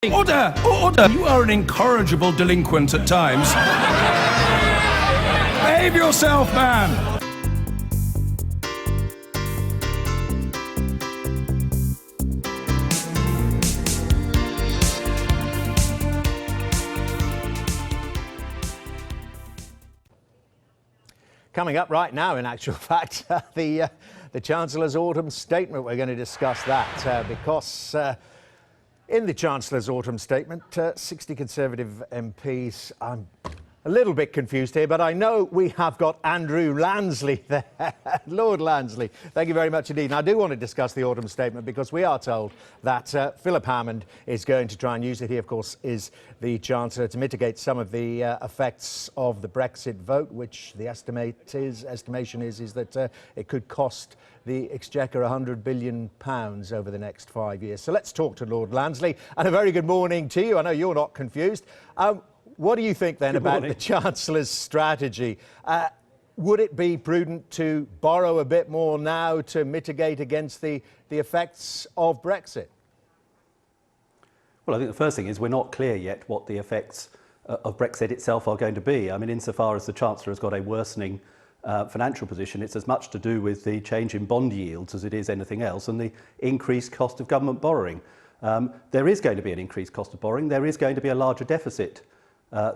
Order! Order! You are an incorrigible delinquent at times. Behave yourself, man! Coming up right now, in actual fact, the Chancellor's autumn statement. We're going to discuss that because in the Chancellor's autumn statement, 60 Conservative MPs, I'm a little bit confused here, but I know we have got Andrew Lansley there. Lord Lansley, thank you very much indeed. And I do want to discuss the autumn statement because we are told that Philip Hammond is going to try and use it. He, of course, is the Chancellor, to mitigate some of the effects of the Brexit vote, which the estimation is that it could cost the Exchequer £100 billion over the next 5 years. So let's talk to Lord Lansley. And a very good morning to you. I know you're not confused. What do you think then about the Chancellor's strategy? Would it be prudent to borrow a bit more now to mitigate against the effects of Brexit? Well, I think the first thing is we're not clear yet what the effects of Brexit itself are going to be. I mean, insofar as the Chancellor has got a worsening financial position, it's as much to do with the change in bond yields as it is anything else, and the increased cost of government borrowing. There is going to be an increased cost of borrowing. There is going to be a larger deficit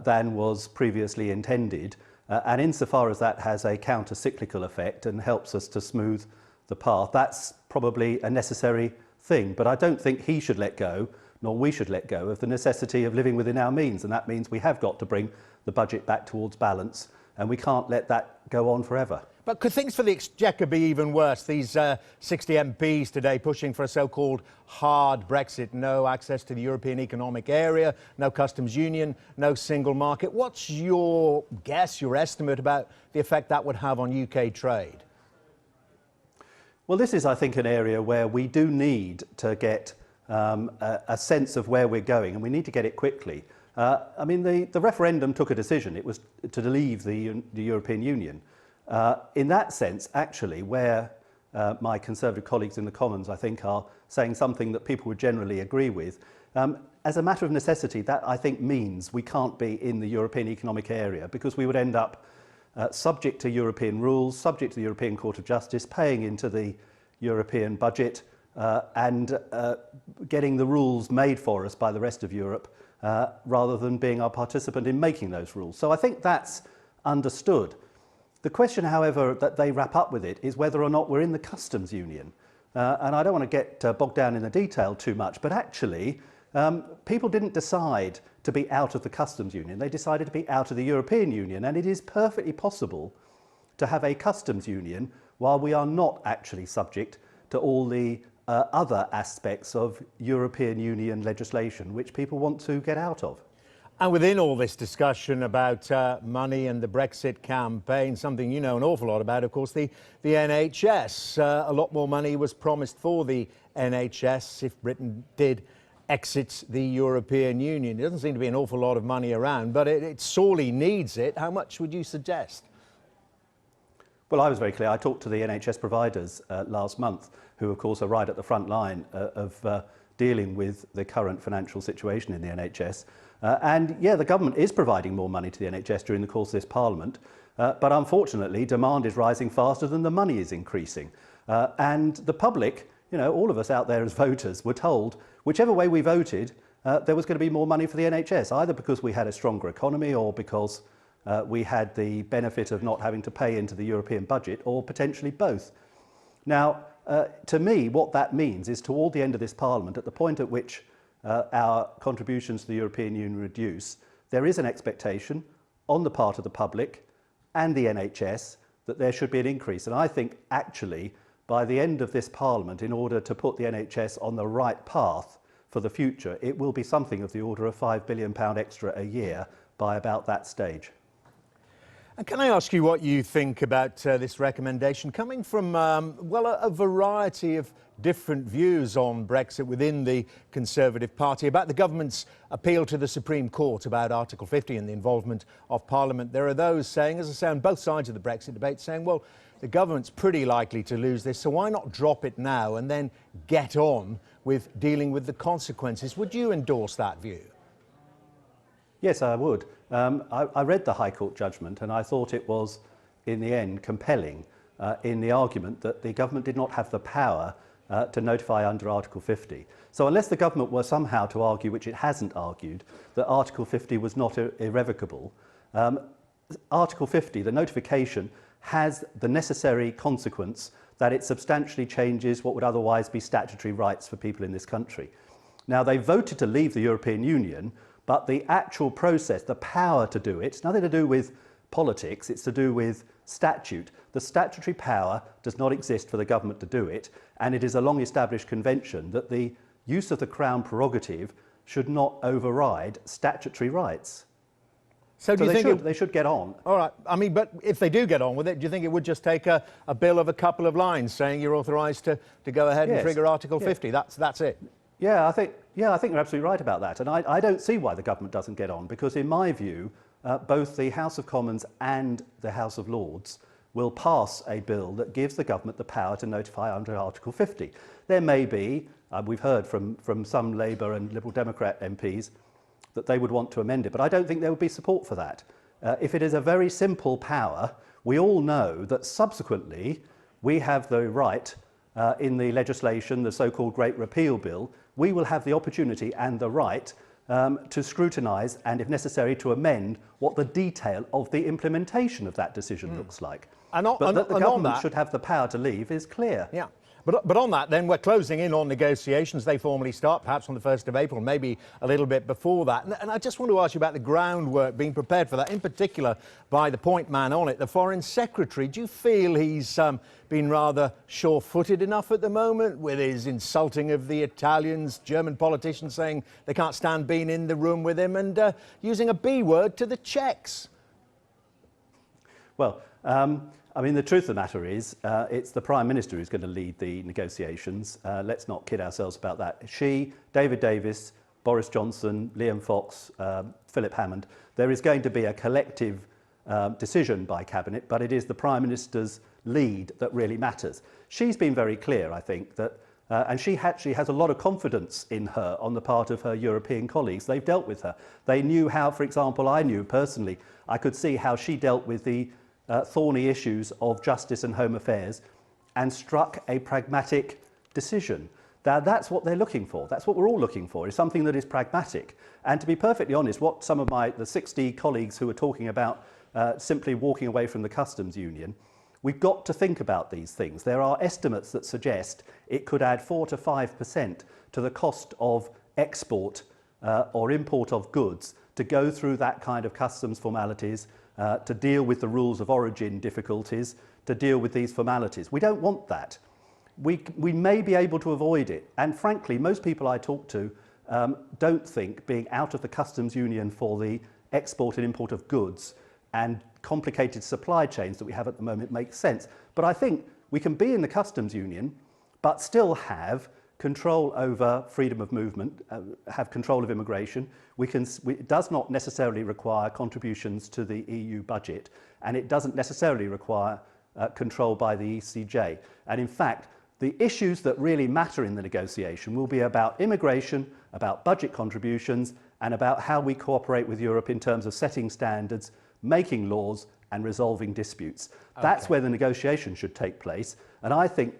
than was previously intended. And insofar as that has a counter-cyclical effect and helps us to smooth the path, that's probably a necessary thing. But I don't think he should let go, nor we should let go, of the necessity of living within our means. And that means we have got to bring the budget back towards balance, and we can't let that go on forever. But could things for the Exchequer be even worse? These 60 MPs today pushing for a so-called hard Brexit, no access to the European Economic Area, no customs union, no single market. What's your guess, your estimate about the effect that would have on UK trade? Well, this is, I think, an area where we do need to get a sense of where we're going, and we need to get it quickly. I mean, the referendum took a decision. It was to leave the European Union. In that sense, actually, where my Conservative colleagues in the Commons, I think, are saying something that people would generally agree with, as a matter of necessity, that, I think, means we can't be in the European Economic Area, because we would end up subject to European rules, subject to the European Court of Justice, paying into the European budget and getting the rules made for us by the rest of Europe, rather than being our participant in making those rules. So I think that's understood. The question, however, that they wrap up with it is whether or not we're in the customs union. And I don't want to get bogged down in the detail too much, but actually people didn't decide to be out of the customs union. They decided to be out of the European Union, and it is perfectly possible to have a customs union while we are not actually subject to all the other aspects of European Union legislation which people want to get out of. And within all this discussion about money and the Brexit campaign, something you know an awful lot about, of course, the NHS. A lot more money was promised for the NHS if Britain did exit the European Union. There doesn't seem to be an awful lot of money around, but it sorely needs it. How much would you suggest? Well, I was very clear. I talked to the NHS providers last month, who, of course, are right at the front line of dealing with the current financial situation in the NHS. And yeah, the government is providing more money to the NHS during the course of this Parliament, but unfortunately demand is rising faster than the money is increasing. And the public, you know, all of us out there as voters, were told whichever way we voted, there was going to be more money for the NHS, either because we had a stronger economy or because we had the benefit of not having to pay into the European budget, or potentially both. Now, to me, what that means is toward the end of this Parliament, at the point at which our contributions to the European Union reduce, there is an expectation on the part of the public and the NHS that there should be an increase. And I think actually by the end of this Parliament, in order to put the NHS on the right path for the future, it will be something of the order of £5 billion extra a year by about that stage. And can I ask you what you think about this recommendation coming from, well, a variety of different views on Brexit within the Conservative Party, about the government's appeal to the Supreme Court about Article 50 and the involvement of Parliament? There are those saying, as I say, on both sides of the Brexit debate, saying, well, the government's pretty likely to lose this, so why not drop it now and then get on with dealing with the consequences? Would you endorse that view? Yes, I would. I read the High Court judgment and I thought it was, in the end, compelling in the argument that the government did not have the power to notify under Article 50. So unless the government were somehow to argue, which it hasn't argued, that Article 50 was not irrevocable, Article 50, the notification, has the necessary consequence that it substantially changes what would otherwise be statutory rights for people in this country. Now, they voted to leave the European Union, but the actual process, the power to do it, it's nothing to do with politics, it's to do with statute. The statutory power does not exist for the government to do it, and it is a long-established convention that the use of the Crown prerogative should not override statutory rights. So do you think they should get on? All right. I mean, but if they do get on with it, do you think it would just take a bill of a couple of lines saying you're authorised to go ahead and trigger Article 50? That's it? Yeah, I think you're absolutely right about that. And I don't see why the government doesn't get on, because in my view, both the House of Commons and the House of Lords will pass a bill that gives the government the power to notify under Article 50. There may be, we've heard from some Labour and Liberal Democrat MPs, that they would want to amend it, but I don't think there would be support for that. If it is a very simple power, we all know that subsequently we have the right in the legislation, the so-called Great Repeal Bill, we will have the opportunity and the right to scrutinise and, if necessary, to amend what the detail of the implementation of that decision looks like. But that the government should have the power to leave is clear. Yeah. But on that, then, we're closing in on negotiations. They formally start perhaps on the 1st of April, maybe a little bit before that. And I just want to ask you about the groundwork being prepared for that, in particular by the point man on it, the Foreign Secretary. Do you feel he's been rather sure-footed enough at the moment with his insulting of the Italians, German politicians saying they can't stand being in the room with him, and using a B word to the Czechs? Well, I mean, the truth of the matter is, it's the Prime Minister who's going to lead the negotiations. Let's not kid ourselves about that. She, David Davis, Boris Johnson, Liam Fox, Philip Hammond, there is going to be a collective decision by Cabinet, but it is the Prime Minister's lead that really matters. She's been very clear, I think, that and she actually has a lot of confidence in her on the part of her European colleagues. They've dealt with her. They knew how, for example, I knew personally, I could see how she dealt with the thorny issues of justice and home affairs and struck a pragmatic decision. Now, that's what they're looking for. That's what we're all looking for, is something that is pragmatic. And to be perfectly honest, what some of the 60 colleagues who are talking about simply walking away from the customs union, we've got to think about these things. There are estimates that suggest it could add 4 to 5% to the cost of export or import of goods to go through that kind of customs formalities, to deal with the rules of origin difficulties, to deal with these formalities. We don't want that. We may be able to avoid it. And frankly, most people I talk to don't think being out of the customs union for the export and import of goods and complicated supply chains that we have at the moment makes sense. But I think we can be in the customs union, but still have control over freedom of movement, have control of immigration. It does not necessarily require contributions to the EU budget, and it doesn't necessarily require control by the ECJ. And in fact, the issues that really matter in the negotiation will be about immigration, about budget contributions, and about how we cooperate with Europe in terms of setting standards, making laws, and resolving disputes. Okay. That's where the negotiation should take place. And I think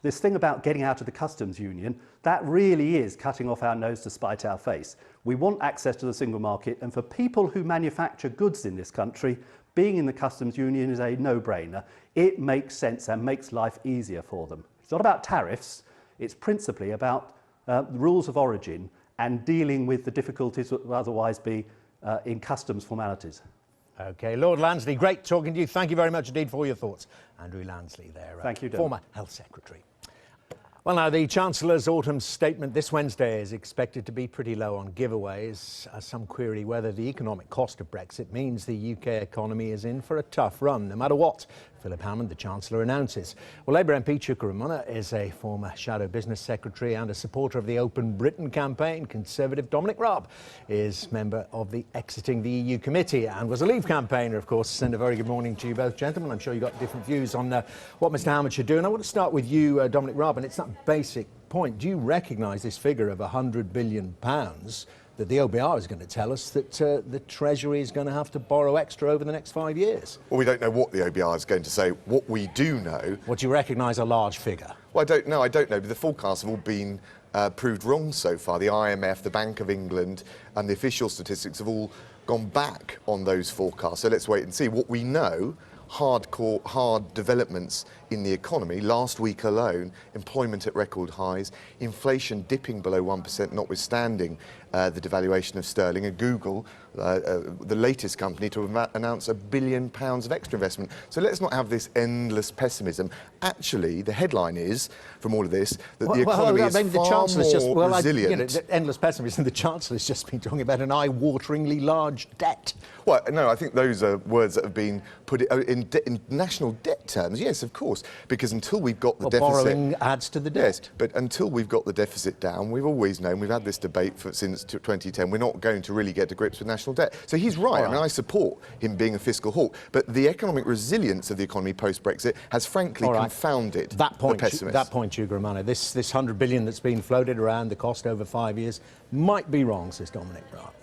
this thing about getting out of the customs union, that really is cutting off our nose to spite our face. We want access to the single market, and for people who manufacture goods in this country, being in the customs union is a no-brainer. It makes sense and makes life easier for them. It's not about tariffs, it's principally about rules of origin and dealing with the difficulties that would otherwise be in customs formalities. OK, Lord Lansley, great talking to you. Thank you very much indeed for all your thoughts. Andrew Lansley there, Thank you, former Health Secretary. Well, now, the Chancellor's autumn statement this Wednesday is expected to be pretty low on giveaways, as some query whether the economic cost of Brexit means the UK economy is in for a tough run, no matter what Philip Hammond, the Chancellor, announces. Well, Labour MP Chukwuemeka is a former shadow business secretary and a supporter of the Open Britain campaign. Conservative Dominic Raab is member of the Exiting the EU committee and was a Leave campaigner, of course. And a very good morning to you both, gentlemen. I'm sure you've got different views on what Mr Hammond should do. And I want to start with you, Dominic Raab, and it's that basic point. Do you recognise this figure of £100 billion that the OBR is going to tell us that the Treasury is going to have to borrow extra over the next 5 years? Well, we don't know what the OBR is going to say. What we do know... What do you recognise a large figure? Well, I don't know, but the forecasts have all been proved wrong so far. The IMF, the Bank of England and the official statistics have all gone back on those forecasts. So let's wait and see. What we know, hard developments in the economy. Last week alone, employment at record highs, inflation dipping below 1%, notwithstanding the devaluation of sterling, and Google, the latest company to announce £1 billion of extra investment. So let's not have this endless pessimism. Actually, the headline is, from all of this, that the economy is far more resilient. Endless pessimism. The Chancellor's just been talking about an eye-wateringly large debt. Well, no, I think those are words that have been put in national debt terms. Yes, of course, because until we've got the deficit... borrowing adds to the debt. Yes, but until we've got the deficit down, we've always known, we've had this debate since 2010, we're not going to really get to grips with national debt. So he's right. I mean, I support him being a fiscal hawk, but the economic resilience of the economy post-Brexit has frankly confounded the pessimists. That point, Chukwuemeka, this £100 billion that's been floated around, the cost over 5 years, might be wrong, says Dominic Raab.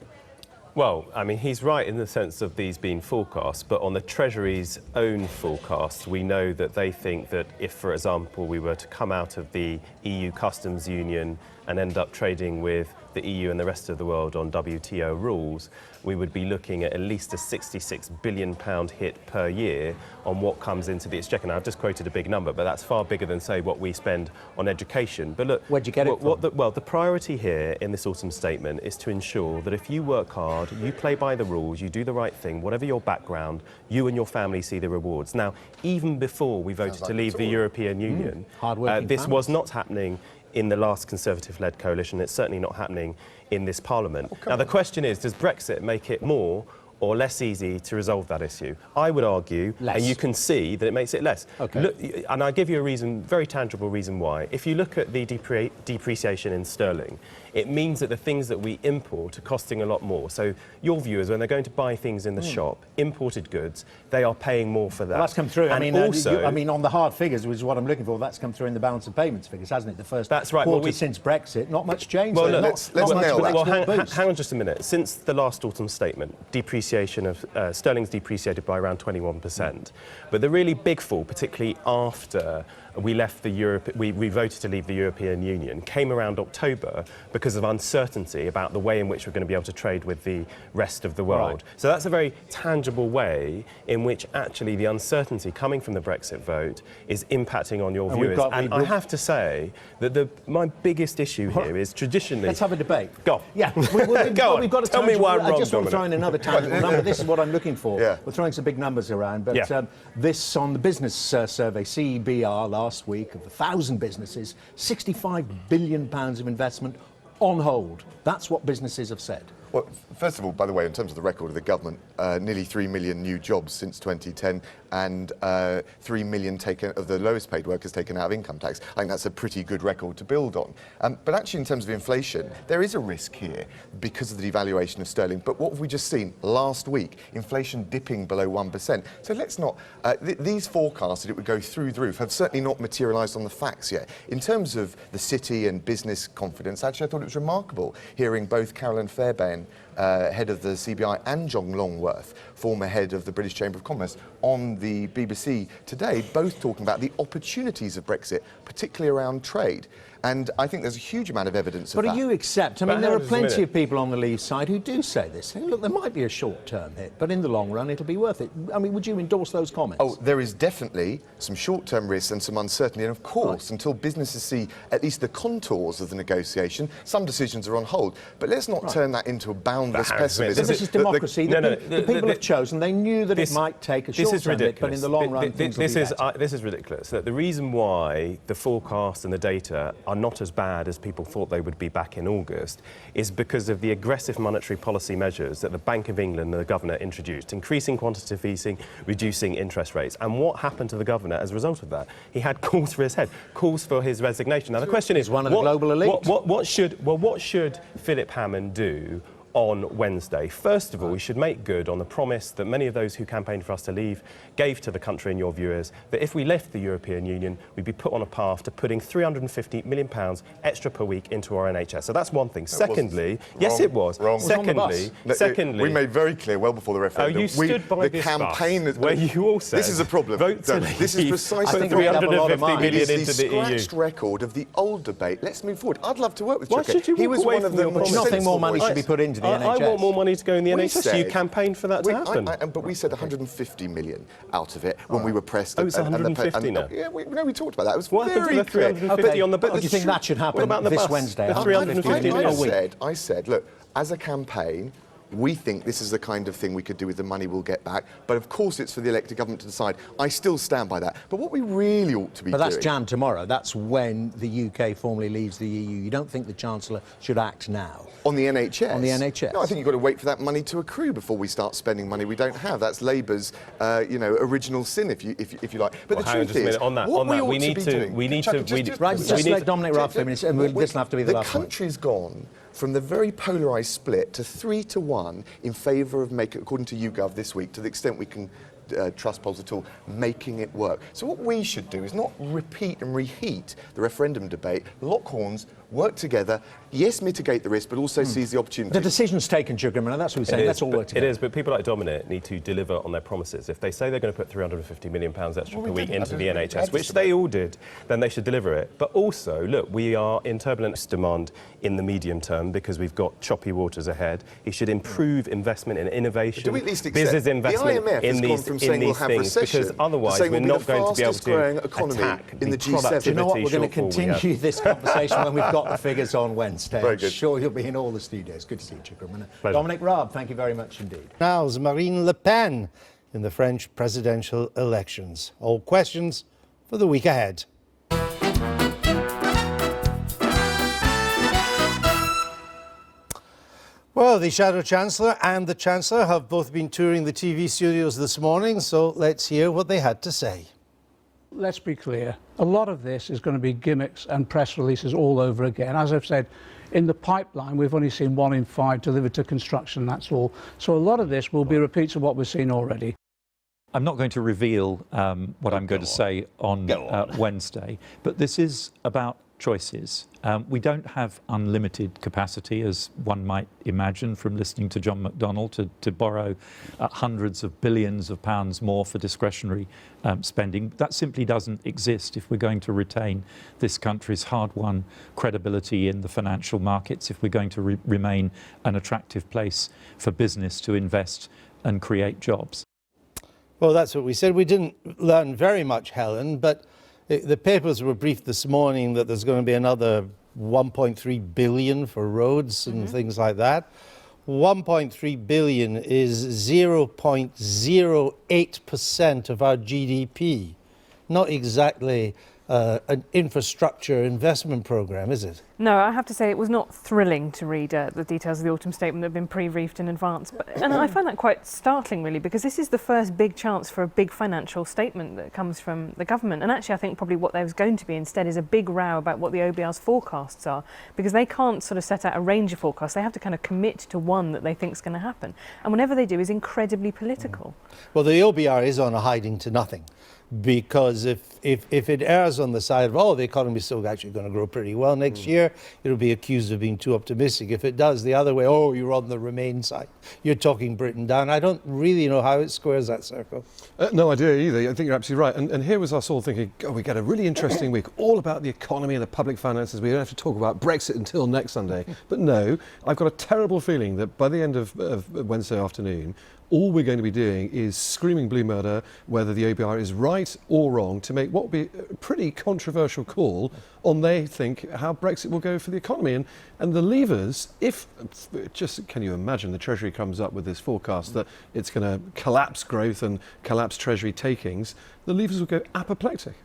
Well, I mean, he's right in the sense of these being forecasts, but on the Treasury's own forecasts, we know that they think that if, for example, we were to come out of the EU customs union and end up trading with the EU and the rest of the world on WTO rules, we would be looking at least a £66 billion hit per year on what comes into the exchequer. Now, I've just quoted a big number, but that's far bigger than, say, what we spend on education. But look, where'd you get it from? Well, the priority here in this autumn statement is to ensure that if you work hard, you play by the rules, you do the right thing, whatever your background, you and your family see the rewards. Now, even before we voted to leave the European Union, this was not happening in the last Conservative-led coalition. It's certainly not happening in this Parliament. Now, the question is, does Brexit make it more or less easy to resolve that issue? I would argue, and you can see that it makes it less. Okay. Look, and I'll give you a reason, very tangible reason why. If you look at the depreciation in sterling, it means that the things that we import are costing a lot more. So your viewers, when they're going to buy things in the shop, imported goods, they are paying more for that. Well, that's come through. And I mean, on the hard figures, which is what I'm looking for, that's come through in the balance of payments figures, hasn't it? The first quarter since Brexit, not much change. Well, look, let's nail that. Well, hang on just a minute. Since the last autumn statement, depreciation of sterling's depreciated by around 21%. But the really big fall, particularly after we left we voted to leave the European Union, came around October because of uncertainty about the way in which we're going to be able to trade with the rest of the world. So that's a very tangible way in which actually the uncertainty coming from the Brexit vote is impacting on your viewers. And I have to say that my biggest issue here is traditionally... Let's have a debate. Go. Yeah. Go on. We've got to tell me why I'm wrong, I just want to throw in another tangible number. This is what I'm looking for. Yeah. We're throwing some big numbers around, but this on the business survey, CBR, last week, of 1,000 businesses, £65 billion of investment on hold. That's what businesses have said. Well, first of all, by the way, in terms of the record of the government, nearly 3 million new jobs since 2010 and 3 million of the lowest paid workers taken out of income tax. I think that's a pretty good record to build on. But actually, in terms of inflation, there is a risk here because of the devaluation of sterling. But what have we just seen last week? Inflation dipping below 1%. So let's not... these forecasts that it would go through the roof have certainly not materialised on the facts yet. In terms of the city and business confidence, actually, I thought it was remarkable hearing both Carolyn Fairbairn, head of the CBI, and John Longworth, former head of the British Chamber of Commerce, on the BBC today, both talking about the opportunities of Brexit, particularly around trade. And I think there's a huge amount of evidence of that. But do you accept? I mean, there are plenty of people on the Leave side who do say this. Look, there might be a short-term hit, but in the long run, it'll be worth it. I mean, would you endorse those comments? Oh, there is definitely some short-term risks and some uncertainty. And of course, until businesses see at least the contours of the negotiation, some decisions are on hold. But let's not turn that into a bound groundless pessimism. This is democracy. The people have chosen. They knew that it might take a short-term hit, but in the long run, things will be better. This is ridiculous. The reason why the forecasts and the data are not as bad as people thought they would be back in August is because of the aggressive monetary policy measures that the Bank of England and the governor introduced, increasing quantitative easing, reducing interest rates. And what happened to the governor as a result of that? He had calls for his head, calls for his resignation. Now the question is, one of the global elite. What should Philip Hammond do on Wednesday? First of all, we should make good on the promise that many of those who campaigned for us to leave gave to the country and your viewers, that if we left the European Union, we'd be put on a path to putting £350 million extra per week into our NHS. So that's one thing. Secondly, yes, it was. Wrong. Secondly, we made very clear well before the referendum. You stood by this campaign bus where you all said, this is a problem. Vote to leave. This is precisely put £350 million into the EU. Scratched record of the old debate. Let's move forward. I'd love to work with Why Chuck. should you He walk was away one of from the your more promise? Nothing more money sensible should be put into the NHS. I want more money to go in the NHS. Said, you campaigned for that to happen. But we said 150 million out of it when we were pressed. Oh, it's 150 now? Yeah, we talked about that. It was What happened to the 350 on the bus? Do you think that should happen this Wednesday? The 350 million? I said, look, as a campaign, we think this is the kind of thing we could do with the money we'll get back. But of course, it's for the elected government to decide. I still stand by that. But what we really ought to be doing... But that's Jan tomorrow. That's when the UK formally leaves the EU. You don't think the Chancellor should act now? On the NHS? On the NHS. No, I think you've got to wait for that money to accrue before we start spending money we don't have. That's Labour's, original sin, if you like. But the truth is, we need to... Right, just let Dominic Raab for a minute, and this will have to be the last one. The country's gone from the very polarised split to 3-1 in favour of according to YouGov this week, to the extent we can trust polls at all, making it work. So what we should do is not repeat and reheat the referendum debate, lock horns, work together, yes, mitigate the risk, but also seize the opportunity. The decision's taken, Sugarman, and that's what we're saying. Let's all work together. It is, but people like Dominic need to deliver on their promises. If they say they're going to put £350 million extra per week into the NHS, which they all did, then they should deliver it. But also, look, we are in turbulent demand in the medium term because we've got choppy waters ahead. He should improve investment in innovation, do we at least accept business investment the IMF in these things, because otherwise we're not going to be able to attack in the G7. productivity. Do you know what? We're going to continue this conversation when we've got the figures on Wednesday. Very I'm good. sure you'll be in all the studios. Good to see you, Chukwuemeka. Dominic Raab, thank you very much indeed. Now's Marine Le Pen in the French presidential elections. All questions for the week ahead. Well, the Shadow Chancellor and the Chancellor have both been touring the TV studios this morning, so let's hear what they had to say. Let's be clear, a lot of this is going to be gimmicks and press releases all over again. As I've said, in the pipeline, we've only seen 1 in 5 delivered to construction, that's all. So a lot of this will be repeats of what we've seen already. I'm not going to reveal what I'm going to say on Wednesday, but this is about choices. We don't have unlimited capacity, as one might imagine from listening to John McDonnell, to borrow hundreds of billions of pounds more for discretionary spending. That simply doesn't exist if we're going to retain this country's hard-won credibility in the financial markets, if we're going to remain an attractive place for business to invest and create jobs. Well, that's what we said. We didn't learn very much, Helen, but the papers were briefed this morning that there's going to be another 1.3 billion for roads and things like that. 1.3 billion is 0.08% of our GDP. Not exactly an infrastructure investment program, is it? No, I have to say it was not thrilling to read the details of the autumn statement that have been pre-briefed in advance. And I find that quite startling, really, because this is the first big chance for a big financial statement that comes from the government. And actually, I think probably what there's going to be instead is a big row about what the OBR's forecasts are, because they can't sort of set out a range of forecasts. They have to kind of commit to one that they think is going to happen. And whenever they do is incredibly political. Well, the OBR is on a hiding to nothing, because if it errs on the side of, oh, the economy is still actually going to grow pretty well next year, it'll be accused of being too optimistic. If it does the other way, oh, you're on the Remain side, you're talking Britain down. I don't really know how it squares that circle. No idea either. I think you're absolutely right. And here was us all thinking, oh, we get a really interesting week, all about the economy and the public finances. We don't have to talk about Brexit until next Sunday. But no, I've got a terrible feeling that by the end of Wednesday afternoon, all we're going to be doing is screaming blue murder whether the OBR is right or wrong to make what would be a pretty controversial call on, they think, how Brexit will go for the economy. And the levers, if just can you imagine the Treasury comes up with this forecast that it's going to collapse growth and collapse Treasury takings, the levers will go apoplectic.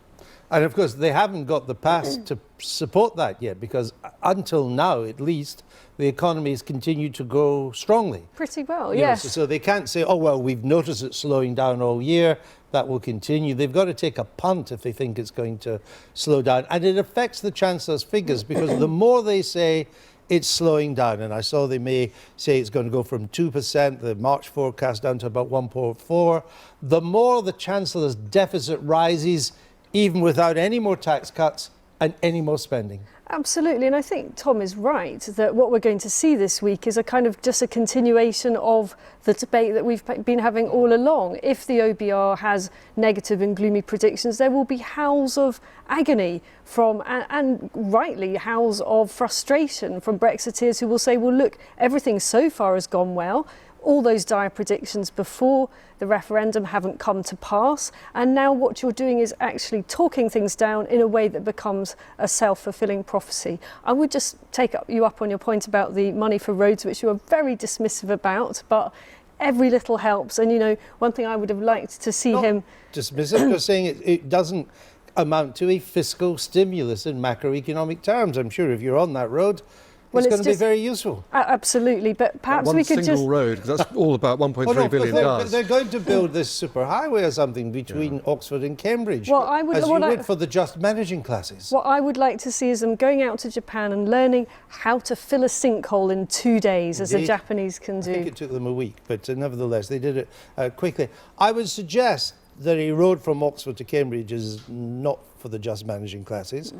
And of course, they haven't got the past to support that yet, because until now, at least, the economy has continued to grow strongly. Pretty well, You know, yes. so they can't say, oh, well, we've noticed it slowing down all year, that will continue. They've got to take a punt if they think it's going to slow down. And it affects the Chancellor's figures, because the more they say it's slowing down, and I saw they may say it's going to go from 2%, the March forecast, down to about 1.4, the more the Chancellor's deficit rises, even without any more tax cuts and any more spending. Absolutely, and I think Tom is right that what we're going to see this week is a kind of just a continuation of the debate that we've been having all along. If the OBR has negative and gloomy predictions, there will be howls of agony from, and rightly, howls of frustration from Brexiteers who will say, well, look, everything so far has gone well. All those dire predictions before the referendum haven't come to pass, and now what you're doing is actually talking things down in a way that becomes a self-fulfilling prophecy. I would just take you up on your point about the money for roads, which you are very dismissive about, but every little helps. And, you know, one thing I would have liked to see him... Dismissive, just saying it doesn't amount to a fiscal stimulus in macroeconomic terms. I'm sure if you're on that road, it's going to be very useful. Absolutely, but perhaps we could just... One single road, because that's all about $1.3 billion. They're going to build this superhighway or something between Oxford and Cambridge, well, I would, as you would for the just managing classes. What I would like to see is them going out to Japan and learning how to fill a sinkhole in 2 days, as the Japanese can do. I think it took them a week, but nevertheless, they did it quickly. I would suggest that a road from Oxford to Cambridge is not for the just managing classes,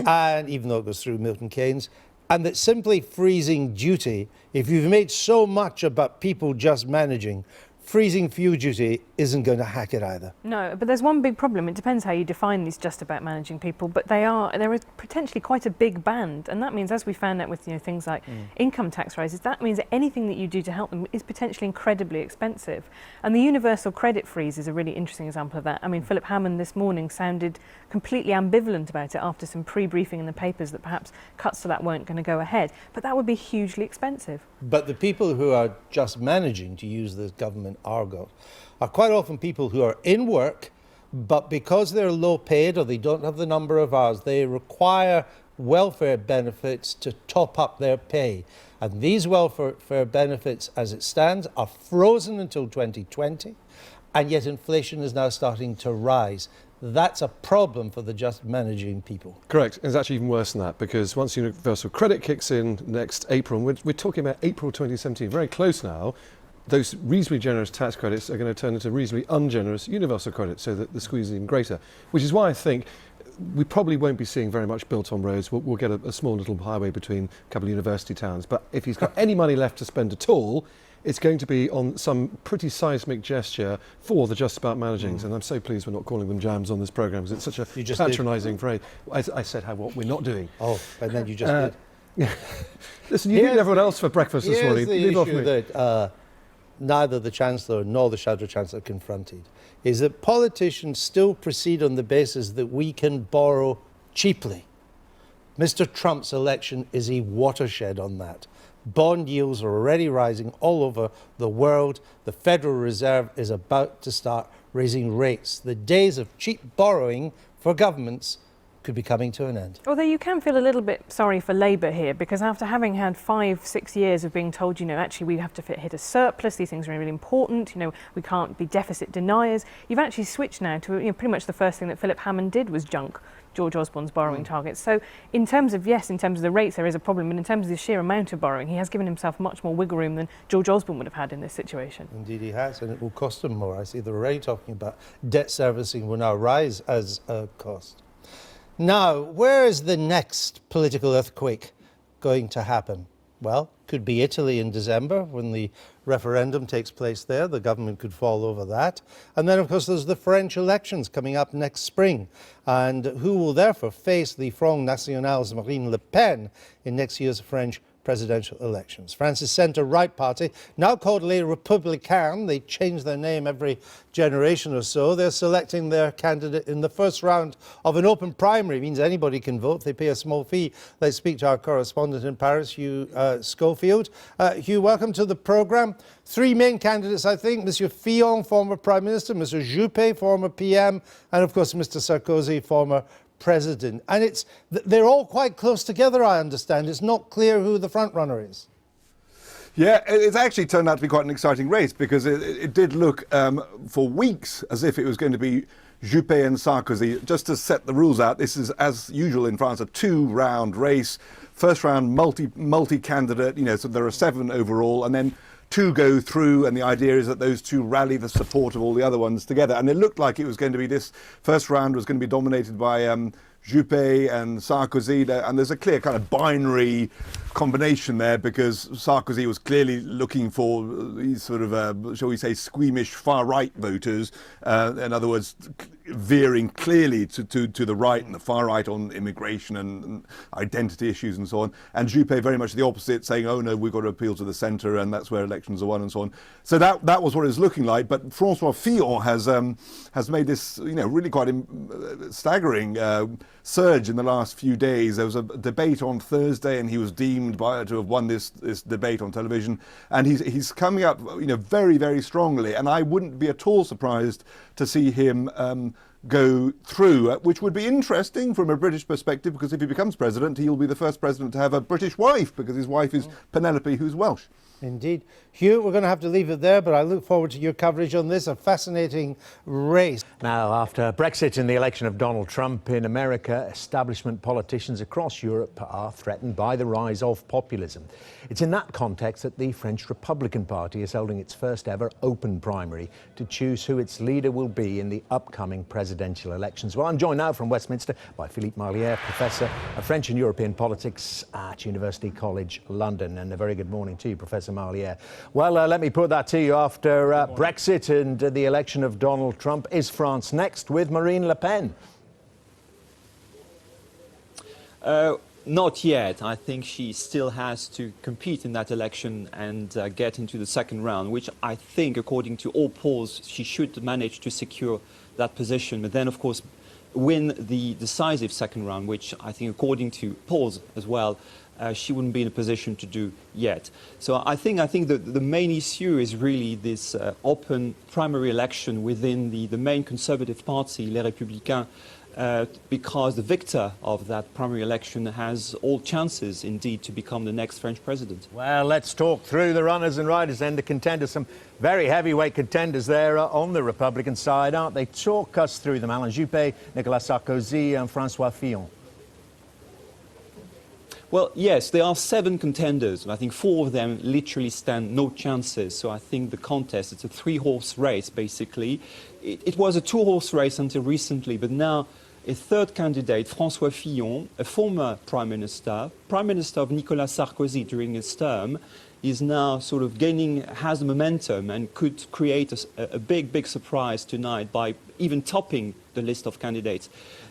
and even though it goes through Milton Keynes, and that simply freezing duty, if you've made so much about people just managing, freezing fuel duty isn't going to hack it either. No, but there's one big problem. It depends how you define these just about managing people, but there is potentially quite a big band, and that means, as we found out with things like income tax rises, that means that anything that you do to help them is potentially incredibly expensive. And the universal credit freeze is a really interesting example of that. I mean, Philip Hammond this morning sounded completely ambivalent about it after some pre-briefing in the papers that perhaps cuts to that weren't going to go ahead, but that would be hugely expensive. But the people who are just managing, to use the government argot, are quite often people who are in work, but because they're low paid or they don't have the number of hours, they require welfare benefits to top up their pay. And these welfare benefits, as it stands, are frozen until 2020, and yet inflation is now starting to rise. That's a problem for the just managing people. Correct. It's actually even worse than that, because once universal credit kicks in next April, and we're talking about April 2017, very close now, those reasonably generous tax credits are going to turn into reasonably ungenerous universal credits, so that the squeeze is even greater. Which is why I think we probably won't be seeing very much built on roads. We'll get a small little highway between a couple of university towns. But if he's got any money left to spend at all, it's going to be on some pretty seismic gesture for the just about managings. And I'm so pleased we're not calling them jams on this programme, because it's such a patronising phrase. I said what we're not doing. Oh, and then you just did. Listen, you beat everyone else for breakfast this morning. Leave off me. That neither the Chancellor nor the Shadow Chancellor confronted is that politicians still proceed on the basis that we can borrow cheaply. Mr. Trump's election is a watershed on that. Bond yields are already rising all over the world. The Federal Reserve is about to start raising rates. The days of cheap borrowing for governments could be coming to an end. Although you can feel a little bit sorry for Labour here, because after having had 5-6 years of being told, actually we have to hit a surplus, these things are really important, we can't be deficit deniers, you've actually switched now to pretty much the first thing that Philip Hammond did was junk George Osborne's borrowing targets. So in terms of the rates there is a problem, but in terms of the sheer amount of borrowing, he has given himself much more wiggle room than George Osborne would have had in this situation. Indeed he has, and it will cost him more. I see they're already talking about debt servicing will now rise as a cost. Now, where is the next political earthquake going to happen? Well, could be Italy in December when the referendum takes place there. The government could fall over that. And then, of course, there's the French elections coming up next spring. And who will therefore face the Front National's Marine Le Pen in next year's French presidential elections. France's centre-right party, now called Les Républicains, they change their name every generation or so. They're selecting their candidate in the first round of an open primary. It means anybody can vote. They pay a small fee. Let's speak to our correspondent in Paris, Hugh Schofield. Hugh, welcome to the programme. Three main candidates, I think. Monsieur Fillon, former Prime Minister, Mr. Juppé, former PM, and of course Mr. Sarkozy, former President. And they're all quite close together, I understand. It's not clear who the front runner is. Yeah, it's actually turned out to be quite an exciting race because it did look for weeks as if it was going to be Juppé and Sarkozy. Just to set the rules out, this is, as usual in France, a two-round race. First round, multi-candidate, so there are 7 overall, and then 2 go through, and the idea is that those 2 rally the support of all the other ones together. And it looked like it was going to be this first round was going to be dominated by Juppé and Sarkozy, and there's a clear kind of binary combination there because Sarkozy was clearly looking for these sort of, shall we say, squeamish far-right voters. In other words, veering clearly to the right and the far right on immigration and identity issues and so on. And Juppé very much the opposite, saying, oh no, we've got to appeal to the centre and that's where elections are won and so on. So that was what it was looking like. But François Fillon has made this, really quite staggering surge in the last few days. There was a debate on Thursday and he was deemed to have won this debate on television. And he's coming up, very, very strongly. And I wouldn't be at all surprised to see him go through, which would be interesting from a British perspective, because if he becomes president, he'll be the first president to have a British wife, because his wife is Penelope, who's Welsh. Indeed. Hugh, we're going to have to leave it there, but I look forward to your coverage on this, a fascinating race. Now, after Brexit and the election of Donald Trump in America, establishment politicians across Europe are threatened by the rise of populism. It's in that context that the French Republican Party is holding its first ever open primary to choose who its leader will be in the upcoming presidential elections. Well, I'm joined now from Westminster by Philippe Marlière, Professor of French and European Politics at University College London. And a very good morning to you, Professor Marlière. Well, let me put that to you. After Brexit and the election of Donald Trump, is France next with Marine Le Pen? Not yet. I think she still has to compete in that election and get into the second round, which I think, according to all polls, she should manage to secure that position. But then, of course, win the decisive second round, which I think, according to polls as well, she wouldn't be in a position to do yet. So I think the main issue is really this open primary election within the main conservative party, Les Républicains, because the victor of that primary election has all chances, indeed, to become the next French president. Well, let's talk through the runners and riders and the contenders. Some very heavyweight contenders there on the Republican side, aren't they? Talk us through them. Alain Juppé, Nicolas Sarkozy and François Fillon. Well, yes, there are 7 contenders. I think 4 of them literally stand no chances. So I think the contest, it's a 3-horse race, basically. It was a 2-horse race until recently, but now a third candidate, François Fillon, a former Prime Minister of Nicolas Sarkozy during his term, is now sort of has the momentum and could create a big surprise tonight by even topping the list of candidates.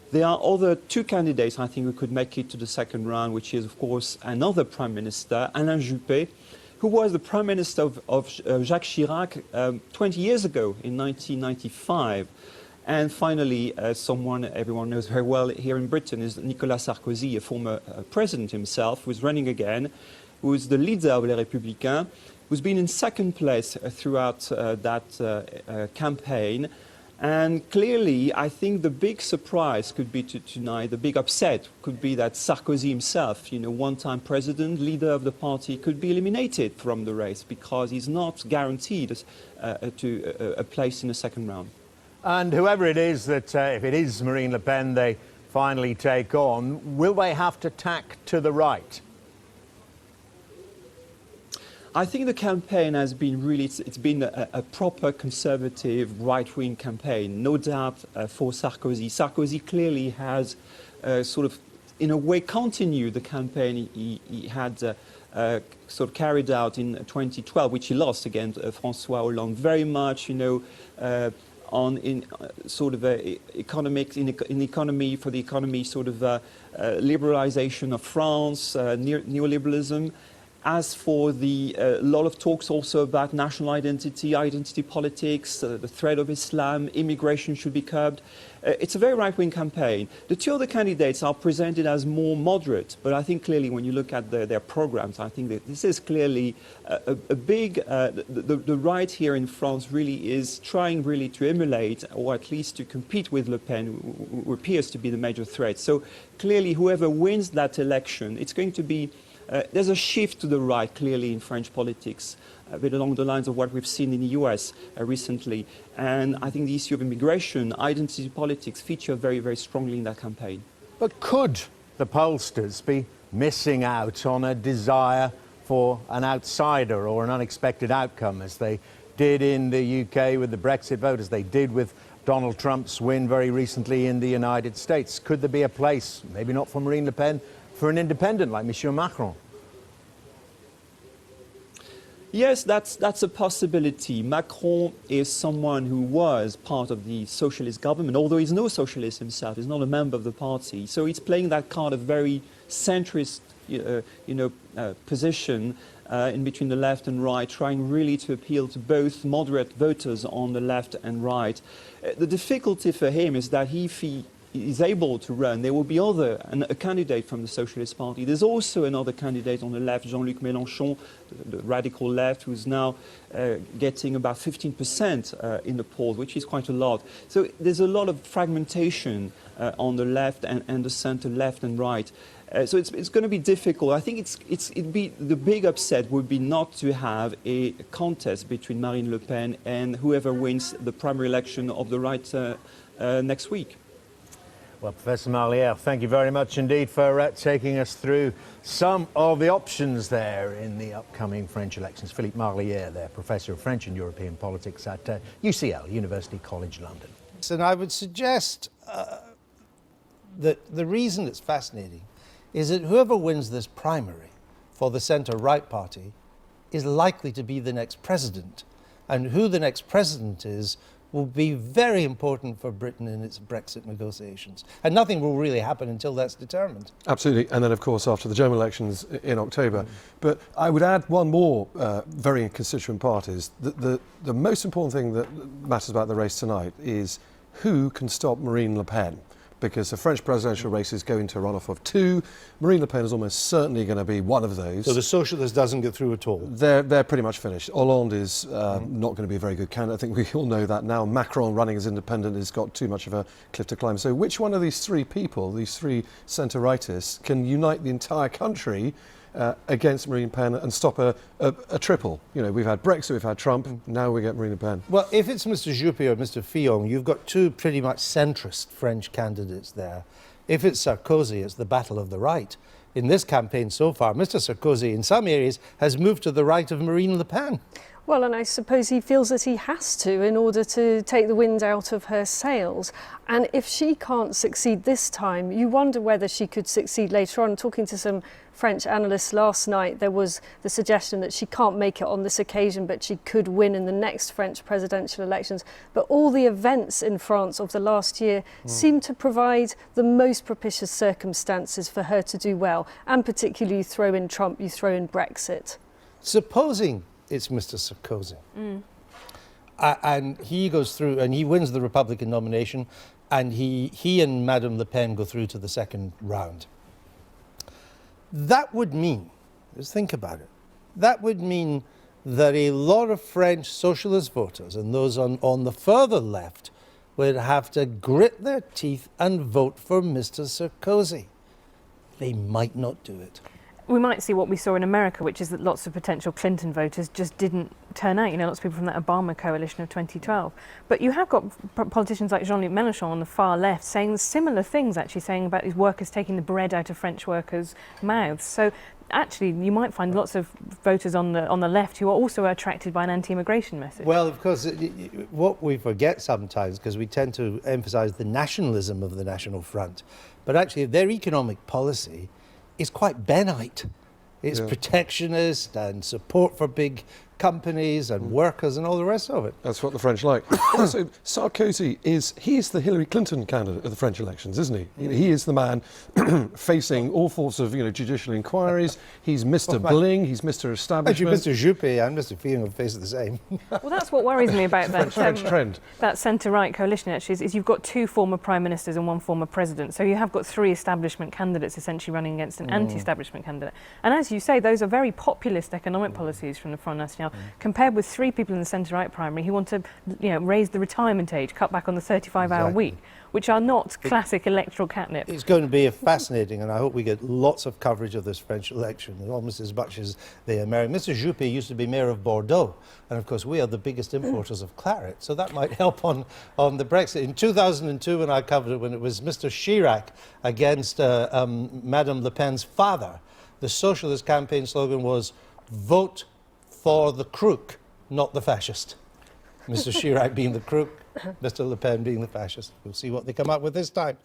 There are other 2 candidates, I think, who could make it to the second round, which is, of course, another Prime Minister, Alain Juppé, who was the Prime Minister of Jacques Chirac 20 years ago, in 1995. And finally, someone everyone knows very well here in Britain is Nicolas Sarkozy, a former president himself, who's running again, who is the leader of Les Républicains, who's been in second place throughout that campaign. And clearly, I think the big surprise could be tonight, the big upset could be that Sarkozy himself, one-time president, leader of the party, could be eliminated from the race because he's not guaranteed a place in the second round. And whoever it is that, if it is Marine Le Pen, they finally take on, will they have to tack to the right? I think the campaign has been really, it's been a proper conservative right-wing campaign, no doubt for Sarkozy. Sarkozy clearly has sort of, in a way, continued the campaign he had sort of carried out in 2012, which he lost against François Hollande, very much, on sort of economics, in economy, for the economy, sort of liberalization of France, neoliberalism. As for the lot of talks also about national identity politics, the threat of Islam, immigration should be curbed. It's a very right-wing campaign. The two other candidates are presented as more moderate, but I think clearly when you look at their programs, I think that this is clearly a big, the right here in France really is trying really to emulate, or at least to compete with Le Pen, who appears to be the major threat. So clearly whoever wins that election, it's going to be there's a shift to the right, clearly, in French politics, a bit along the lines of what we've seen in the US recently. And I think the issue of immigration, identity politics, feature very, very strongly in that campaign. But could the pollsters be missing out on a desire for an outsider or an unexpected outcome, as they did in the UK with the Brexit vote, as they did with Donald Trump's win very recently in the United States? Could there be a place, maybe not for Marine Le Pen, for an independent like Monsieur Macron? Yes, that's a possibility. Macron is someone who was part of the socialist government, although he's no socialist himself. He's not a member of the party. So he's playing that kind of very centrist, position in between the left and right, trying really to appeal to both moderate voters on the left and right. The difficulty for him is that if he is able to run, there will be a candidate from the Socialist Party. There's also another candidate on the left, Jean-Luc Mélenchon, the radical left, who's now getting about 15% in the polls, which is quite a lot. So there's a lot of fragmentation on the left and the centre, left and right. So it's going to be difficult. I think the big upset would be not to have a contest between Marine Le Pen and whoever wins the primary election of the right next week. Well, Professor Marlière, thank you very much indeed for taking us through some of the options there in the upcoming French elections. Philippe Marlière there, Professor of French and European Politics at UCL, University College London. And I would suggest that the reason it's fascinating is that whoever wins this primary for the centre-right party is likely to be the next president. And who the next president is will be very important for Britain in its Brexit negotiations. And nothing will really happen until that's determined. Absolutely. And then, of course, after the German elections in October. But I would add one more very constituent part is that the most important thing that matters about the race tonight is who can stop Marine Le Pen. Because the French presidential races go into a runoff of 2. Marine Le Pen is almost certainly going to be one of those. So the socialist doesn't get through at all? They're pretty much finished. Hollande is not going to be a very good candidate. I think we all know that now. Macron running as independent has got too much of a cliff to climb. So which one of these 3 people, these 3 centre-rightists, can unite the entire country against Marine Le Pen and stop a triple? You know, we've had Brexit, we've had Trump, now we get Marine Le Pen. Well, if it's Mr. Juppé or Mr. Fillon, you've got 2 pretty much centrist French candidates there. If it's Sarkozy, it's the battle of the right. In this campaign so far, Mr. Sarkozy, in some areas, has moved to the right of Marine Le Pen. Well, and I suppose he feels that he has to in order to take the wind out of her sails. And if she can't succeed this time, you wonder whether she could succeed later on. Talking to some French analysts last night, there was the suggestion that she can't make it on this occasion, but she could win in the next French presidential elections. But all the events in France of the last year seem to provide the most propitious circumstances for her to do well. And particularly you throw in Trump, you throw in Brexit. Supposing it's Mr. Sarkozy. And he goes through and he wins the Republican nomination, and he and Madame Le Pen go through to the second round. That would mean, let's think about it, that would mean that a lot of French socialist voters and those on the further left would have to grit their teeth and vote for Mr. Sarkozy. They might not do it. We might see what we saw in America, which is that lots of potential Clinton voters just didn't turn out. You know, lots of people from that Obama coalition of 2012. But you have got politicians like Jean-Luc Mélenchon on the far left saying similar things, actually saying about these workers taking the bread out of French workers' mouths. So actually, you might find lots of voters on the left who are also attracted by an anti-immigration message. Well, of course, what we forget sometimes, because we tend to emphasise the nationalism of the National Front, but actually their economic policy is quite Benite. It's protectionist and support for big companies and workers and all the rest of it. That's what the French like. Also, Sarkozy he's the Hillary Clinton candidate of the French elections, isn't he? You know, he is the man facing all sorts of judicial inquiries. He's Mr. Bling, he's Mr. Establishment. Actually, Mr. Juppé and Mr. Fillon have faced the same. Well, that's what worries me about that French trend. That centre-right coalition, actually, is you've got 2 former prime ministers and 1 former president. So you have got 3 establishment candidates essentially running against an anti-establishment candidate. And as you say, those are very populist economic policies from the Front National, compared with 3 people in the centre-right primary who want to raise the retirement age, cut back on the 35-hour week, which are not classic electoral catnip. It's going to be fascinating, and I hope we get lots of coverage of this French election, almost as much as the American. Mr. Juppé used to be mayor of Bordeaux, and of course we are the biggest importers of claret, so that might help on the Brexit. In 2002, when I covered it, when it was Mr. Chirac against Madame Le Pen's father, the socialist campaign slogan was, "Vote for the crook, not the fascist." Mr. Chirac being the crook, Mr. Le Pen being the fascist. We'll see what they come up with this time.